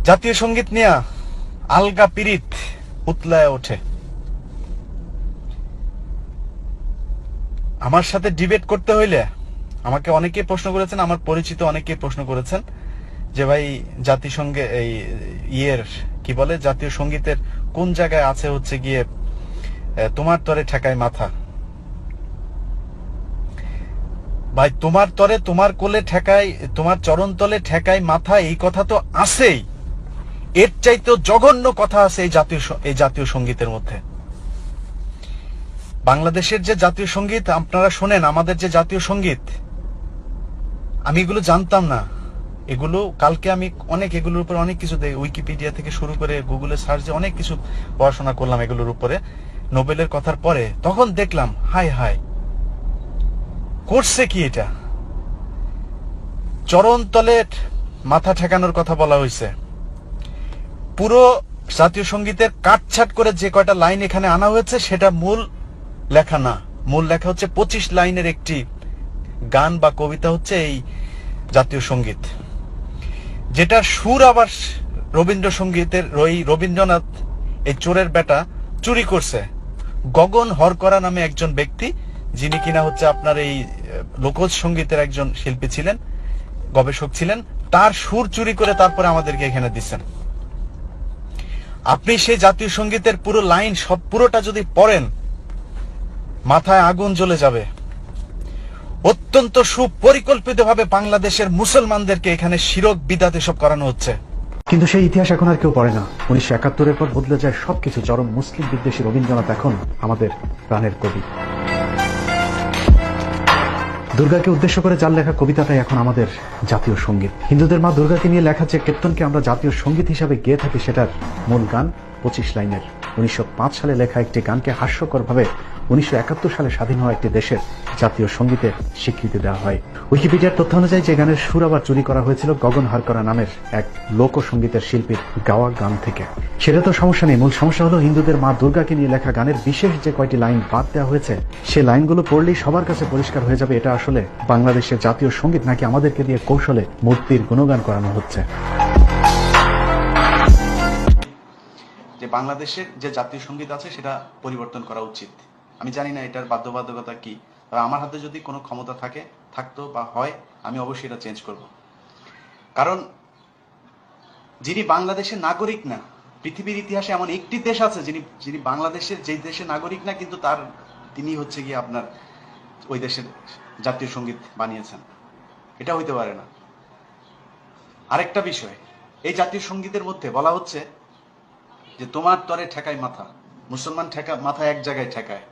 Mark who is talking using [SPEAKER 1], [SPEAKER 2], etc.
[SPEAKER 1] জাতীয় সঙ্গীত নিয়ে আলগা পিরিত উতলায় ওঠে। আমার সাথে ডিবেট করতে হইলে আমাকে অনেকেই প্রশ্ন করেছেন, আমার পরিচিত অনেকেই প্রশ্ন করেছেন যে ভাই জাতিসংঘে এই কি বলে জাতীয় সঙ্গীতের কোন জায়গায় আছে হচ্ছে গিয়ে তোমার তরে ঠেকায় মাথা। ভাই তোমার তরে তোমার কোলে ঠেকায়, তোমার চরণ তলে ঠেকায় মাথা, এই কথা তো আছেই। এর চাইতে জঘন্য কথা আছে এই জাতীয় সঙ্গীতের মধ্যে। বাংলাদেশের যে জাতীয় সঙ্গীত আপনারা শোনেন, আমাদের যে জাতীয় সঙ্গীত, আমি এগুলো জানতাম না। এগুলো কালকে আমি এগুলোর উপরে অনেক কিছু উইকিপিডিয়া থেকে শুরু করে গুগলে সার্চে অনেক কিছু পড়াশোনা করলাম এগুলোর উপরে নোবেলের কথার পরে। তখন দেখলাম হাই হাই, করছে কি এটা। চরণ তলে মাথা ঠেকানোর কথা বলা হয়েছে। পুরো জাতীয় সঙ্গীতের কাটছাট করে যে কয়টা লাইন এখানে আনা হয়েছে সেটা মূল লেখা না। মূল লেখা হচ্ছে 25 লাইনের একটি গান বা কবিতা হচ্ছে এই জাতীয় সঙ্গীত, যেটা সুর আবার রবীন্দ্রসঙ্গীতের রবীন্দ্রনাথ এই চোরের বেটা চুরি করছে। গগন হরকরা নামে একজন ব্যক্তি, যিনি কিনা হচ্ছে আপনার এই লোকজ সঙ্গীতের একজন শিল্পী ছিলেন, গবেষক ছিলেন, তার সুর চুরি করে তারপরে আমাদেরকে এখানে দিচ্ছেন। আপনি সেই জাতীয় সঙ্গীতের পুরো লাইন পুরোটা যদি পড়েন, মাথায় আগুন জ্বলে যাবে। অত্যন্ত সুপরিকল্পিতভাবে বাংলাদেশের মুসলমানদেরকে এখানে শিরক বিদাত এসব করানো হচ্ছে।
[SPEAKER 2] কিন্তু সেই ইতিহাস এখন আর কেউ পড়ে না। 1971-এর পর বদলে যায় সবকিছু। চরম মুসলিম বিদ্বেষী রবীন্দ্রনাথ এখন আমাদের প্রাণের কবি। দুর্গাকে উদ্দেশ্য করে যার লেখা কবিতাটাই এখন আমাদের জাতীয় সঙ্গীত। হিন্দুদের মা দুর্গাকে নিয়ে লেখা যে কীর্তনকে আমরা জাতীয় সঙ্গীত হিসাবে গেয়ে থাকি, সেটার মূল গান 25 লাইনের। 1905 সালে লেখা একটি গানকে হাস্যকরভাবে 1971 সালে স্বাধীন হওয়া একটি দেশের জাতীয় সঙ্গীতে স্বীকৃতি দেওয়া হয়। উইকিপিডিয়ার তথ্য অনুযায়ী যে গানের সুর আবার চুরি করা হয়েছিল গগন হরকরা নামের এক লোকসঙ্গীতের শিল্পীর গাওয়া গান থেকে। সেটা তো সমস্যা নেই, মূল সমস্যা হলো হিন্দুদের মা দুর্গাকে নিয়ে লেখা গানের বিশেষ যে কয়টি লাইন বাদ দেওয়া হয়েছে, সে লাইনগুলো পড়লেই সবার কাছে পরিষ্কার হয়ে যাবে এটা আসলে বাংলাদেশের জাতীয় সঙ্গীত নাকি আমাদেরকে দিয়ে কৌশলে মূর্তির গুণগান করানো হচ্ছে।
[SPEAKER 1] যে বাংলাদেশের যে জাতীয় সঙ্গীত আছে সেটা পরিবর্তন করা উচিত। আমি জানি না এটার বাধ্যবাধকতা কি, তবে আমার হাতে যদি কোনো ক্ষমতা থাকতো বা হয়, আমি অবশ্যই এটা চেঞ্জ করব। কারণ যিনি বাংলাদেশের নাগরিক না, পৃথিবীর ইতিহাসে এমন একটি দেশ আছে যিনি বাংলাদেশের যেই দেশের নাগরিক না, কিন্তু তিনি হচ্ছে গিয়ে আপনার ওই দেশের জাতীয় সঙ্গীত বানিয়েছেন। এটা হইতে পারে না। আরেকটা বিষয়, এই জাতীয় সঙ্গীতের মধ্যে বলা হচ্ছে যে তোমার তরে ঠেকায় মাথা, মুসলমান মাথা এক জায়গায় ঠেকায়।